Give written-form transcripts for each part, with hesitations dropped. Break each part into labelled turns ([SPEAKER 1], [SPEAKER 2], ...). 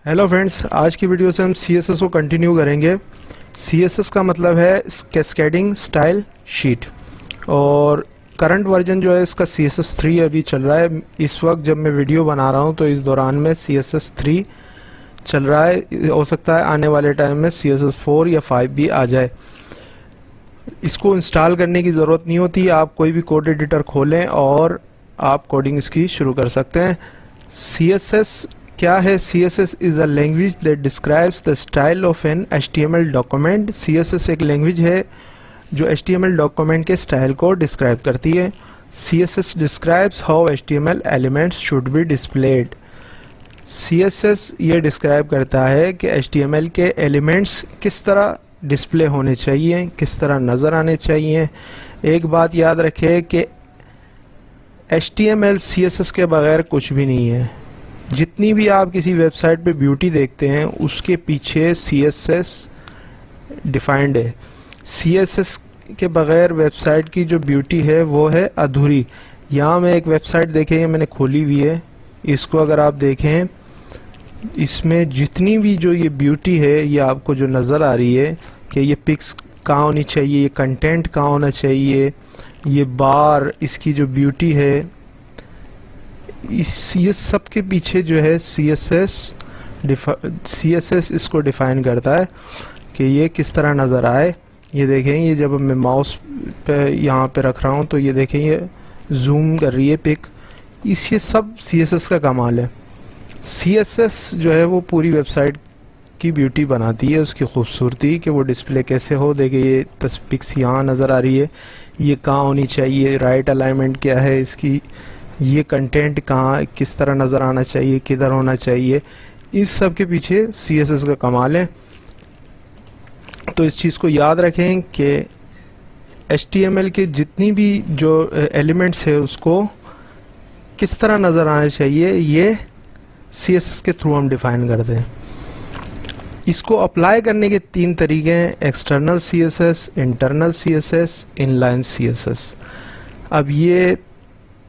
[SPEAKER 1] Hello friends, आज की video से हम CSS को कंटिन्यू करेंगे। CSS का मतलब है कैस्केडिंग स्टाइल शीट और करंट वर्जन जो है इसका CSS 3 अभी चल रहा है। इस वक्त जब मैं वीडियो बना रहा हूँ तो इस दौरान में CSS 3 चल रहा है। हो सकता है आने वाले टाइम में CSS 4 या 5 भी आ जाए। इसको इंस्टॉल करने की ज़रूरत नहीं होती, आप कोई भी कोड एडिटर खोलें और आप कोडिंग इसकी शुरू कर सकते हैं। CSS क्या है? CSS is a language that describes the style of an HTML document. CSS एक लैंग्वेज है जो HTML डॉक्यूमेंट के स्टाइल को डिस्क्राइब करती है। CSS describes how HTML elements should be displayed. CSS ये डिस्क्राइब करता है कि HTML के एलिमेंट्स किस तरह डिस्प्ले होने चाहिए, किस तरह नज़र आने चाहिए। एक बात याद रखें कि HTML CSS के बगैर कुछ भी नहीं है। जितनी भी आप किसी वेबसाइट पे ब्यूटी देखते हैं उसके पीछे CSS डिफाइंड है। CSS के बगैर वेबसाइट की जो ब्यूटी है वो है अधूरी। यहाँ मैं एक वेबसाइट देखें, मैंने खोली हुई है, इसको अगर आप देखें इसमें जितनी भी जो ये ब्यूटी है ये आपको जो नज़र आ रही है कि ये पिक्स कहाँ होनी चाहिए, ये कंटेंट कहाँ होना चाहिए, ये बार, इसकी जो ब्यूटी है, ये सब के पीछे जो है CSS इसको डिफ़ाइन करता है कि ये किस तरह नज़र आए। ये देखें, ये जब मैं माउस पे यहाँ पे रख रहा हूँ तो ये देखें ये जूम कर रही है पिक। ये सब CSS का कमाल है। CSS जो है वो पूरी वेबसाइट की ब्यूटी बनाती है, उसकी खूबसूरती कि वो डिस्प्ले कैसे हो। देखिए ये पिक्स यहाँ नज़र आ रही है, ये कहाँ होनी चाहिए, राइट अलाइनमेंट क्या है इसकी, ये कंटेंट कहाँ किस तरह नज़र आना चाहिए, किधर होना चाहिए। इस सब के पीछे CSS का कमाल है। तो इस चीज़ को याद रखें कि HTML के जितनी भी जो एलिमेंट्स है उसको किस तरह नज़र आना चाहिए ये CSS के थ्रू हम डिफ़ाइन करते हैं। इसको अप्लाई करने के 3 तरीके हैं: external CSS, internal CSS, inline CSS। अब ये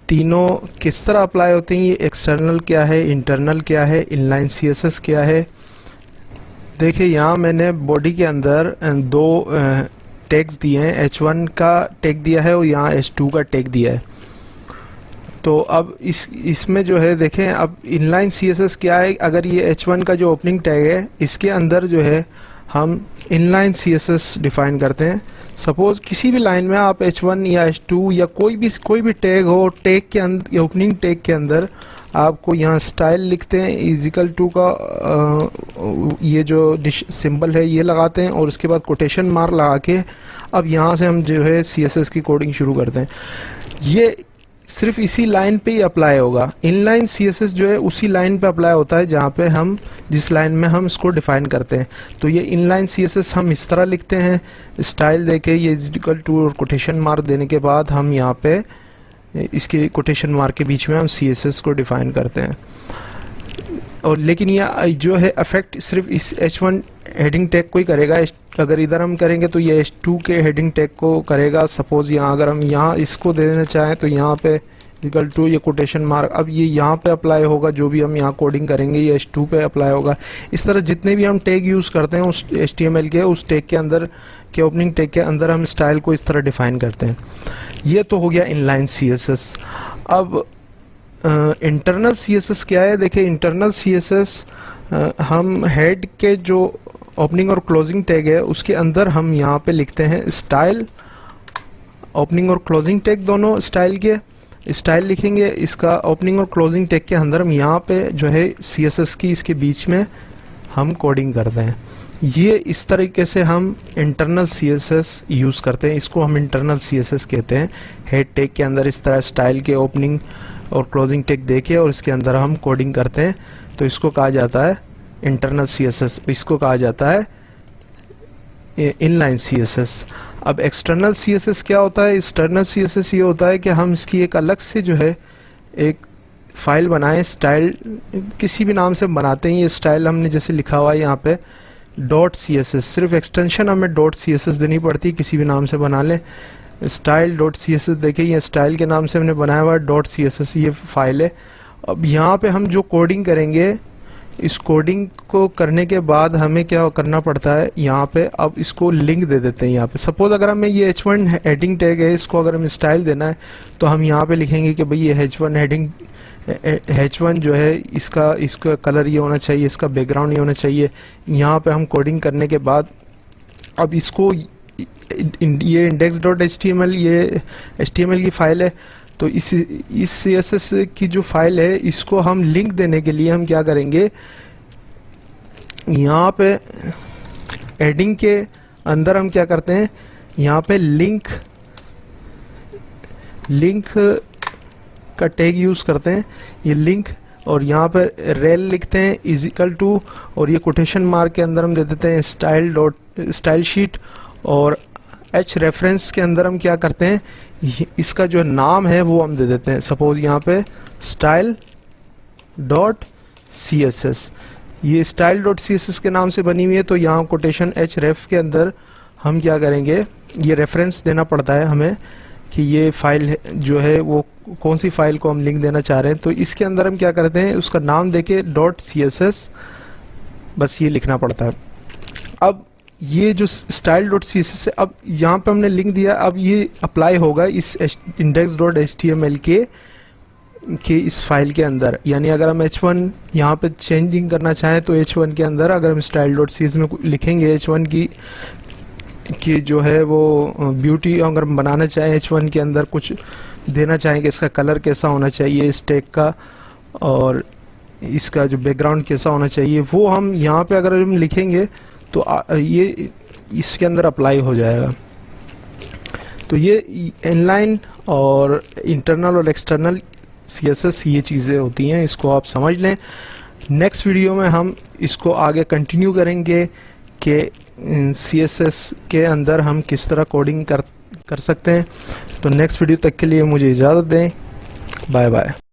[SPEAKER 1] तीनों किस तरह अप्लाई होते हैं, ये एक्सटर्नल क्या है, इंटरनल क्या है, इनलाइन CSS क्या है। देखिए यहाँ मैंने बॉडी के अंदर 2 टैग्स दिए हैं, H1 का टैग दिया है और यहाँ H2 का टैग दिया है। तो अब इसमें जो है देखें, अब इनलाइन CSS क्या है। अगर ये H1 का जो ओपनिंग टैग है इसके अंदर जो है हम इनलाइन CSS डिफ़ाइन करते हैं। सपोज़ किसी भी लाइन में आप H1 या H2 या कोई भी टैग हो, टैग के अंदर या ओपनिंग टैग के अंदर आपको यहाँ स्टाइल लिखते हैं, इजिकल टू का ये जो सिंबल है ये लगाते हैं और उसके बाद कोटेशन मार्क लगा के अब यहाँ से हम जो है CSS की कोडिंग शुरू करते हैं। ये सिर्फ इसी लाइन पे ही अप्लाई होगा। इनलाइन CSS जो है उसी लाइन पे अप्लाई होता है जहाँ पे हम जिस लाइन में हम इसको डिफ़ाइन करते हैं। तो ये इनलाइन CSS हम इस तरह लिखते हैं, स्टाइल देके ये इक्वल टू और कोटेशन मार्क देने के बाद हम यहाँ पे इसके कोटेशन मार्क के बीच में हम CSS को डिफ़ाइन करते हैं। और लेकिन ये जो है अफेक्ट सिर्फ इस H1 हेडिंग टैग को ही करेगा। अगर इधर हम करेंगे तो ये H2 के हेडिंग टैग को करेगा। सपोज़ यहाँ अगर हम यहाँ इसको दे देना चाहें तो यहाँ पे इक्वल टू ये कोटेशन मार्क, अब ये यहाँ पे अप्लाई होगा। जो भी हम यहाँ कोडिंग करेंगे ये H2 पे अप्लाई होगा। इस तरह जितने भी हम टैग यूज़ करते हैं उस HTML के उस टैग के अंदर के ओपनिंग टैग के अंदर हम स्टाइल को इस तरह डिफ़ाइन करते हैं। ये तो हो गया इनलाइन CSS। अब इंटरनल CSS क्या है? देखिए इंटरनल CSS हम हेड के जो ओपनिंग और क्लोजिंग टैग है उसके अंदर हम यहाँ पे लिखते हैं स्टाइल। ओपनिंग और क्लोजिंग टैग दोनों स्टाइल के स्टाइल लिखेंगे। इसका ओपनिंग और क्लोजिंग टैग के अंदर हम यहाँ पे जो है CSS की इसके बीच में हम कोडिंग करते हैं। ये इस तरीके से हम इंटरनल CSS यूज़ करते हैं। इसको हम इंटरनल CSS कहते हैं। हेड टैग के अंदर इस तरह स्टाइल के ओपनिंग और क्लोजिंग टैग देके और इसके अंदर हम कोडिंग करते हैं, तो इसको कहा जाता है इंटरनल CSS। इसको कहा जाता है इनलाइन CSS। अब एक्सटर्नल CSS क्या होता है? एक्सटर्नल CSS ये होता है कि हम इसकी एक अलग से जो है एक फ़ाइल बनाएं, स्टाइल किसी भी नाम से बनाते हैं। ये स्टाइल हमने जैसे लिखा हुआ है यहाँ पे .css, सिर्फ एक्सटेंशन हमें .css देनी पड़ती है, किसी भी नाम से बना लें। स्टाइल .css देखिए ये स्टाइल के नाम से हमने बनाया हुआ है .css ये फाइल है। अब यहाँ पे हम जो कोडिंग करेंगे इस कोडिंग को करने के बाद हमें क्या करना पड़ता है, यहाँ पे अब इसको लिंक दे देते हैं। यहाँ पे सपोज अगर हमें ये h1 हेडिंग टैग है, इसको अगर हमें स्टाइल देना है तो हम यहाँ पे लिखेंगे कि भाई ये h1 हेडिंग h1 जो है इसका कलर ये होना चाहिए, इसका बैकग्राउंड ये होना चाहिए। यहाँ पे हम कोडिंग करने के बाद अब इसको ये index.html ये HTML की फाइल है, तो इस CSS की जो फाइल है इसको हम लिंक देने के लिए हम क्या करेंगे, यहाँ पे हेडिंग के अंदर हम क्या करते हैं, यहाँ पे लिंक का टैग यूज करते हैं, ये लिंक, और यहाँ पे रेल लिखते हैं इजिकल टू, और ये कोटेशन मार्क के अंदर हम दे देते हैं स्टाइल शीट, और h रेफरेंस के अंदर हम क्या करते हैं, इसका जो नाम है वो हम दे देते हैं। सपोज यहाँ पे style.css, ये style.css के नाम से बनी हुई है, तो यहाँ कोटेशन h ref के अंदर हम क्या करेंगे, ये रेफरेंस देना पड़ता है हमें कि ये फाइल जो है वो कौन सी फाइल को हम लिंक देना चाह रहे हैं। तो इसके अंदर हम क्या करते हैं, उसका नाम देके .css बस ये लिखना पड़ता है। अब ये जो style.css है, अब यहाँ पे हमने लिंक दिया, अब ये अप्लाई होगा इस index.html के इस फाइल के अंदर। यानी अगर हम h1 यहाँ पे चेंजिंग करना चाहें तो h1 के अंदर अगर हम style.css में लिखेंगे h1 की जो है वो ब्यूटी अगर हम बनाना चाहें, h1 के अंदर कुछ देना चाहेंगे, इसका कलर कैसा होना चाहिए इस टैग का, और इसका जो बैकग्राउंड कैसा होना चाहिए, वो हम यहाँ पे अगर हम लिखेंगे तो ये इसके अंदर अप्लाई हो जाएगा। तो ये इनलाइन और इंटरनल और एक्सटर्नल CSS ये चीज़ें होती हैं, इसको आप समझ लें। नेक्स्ट वीडियो में हम इसको आगे कंटिन्यू करेंगे कि CSS के अंदर हम किस तरह कोडिंग कर सकते हैं। तो नेक्स्ट वीडियो तक के लिए मुझे इजाज़त दें, बाय बाय।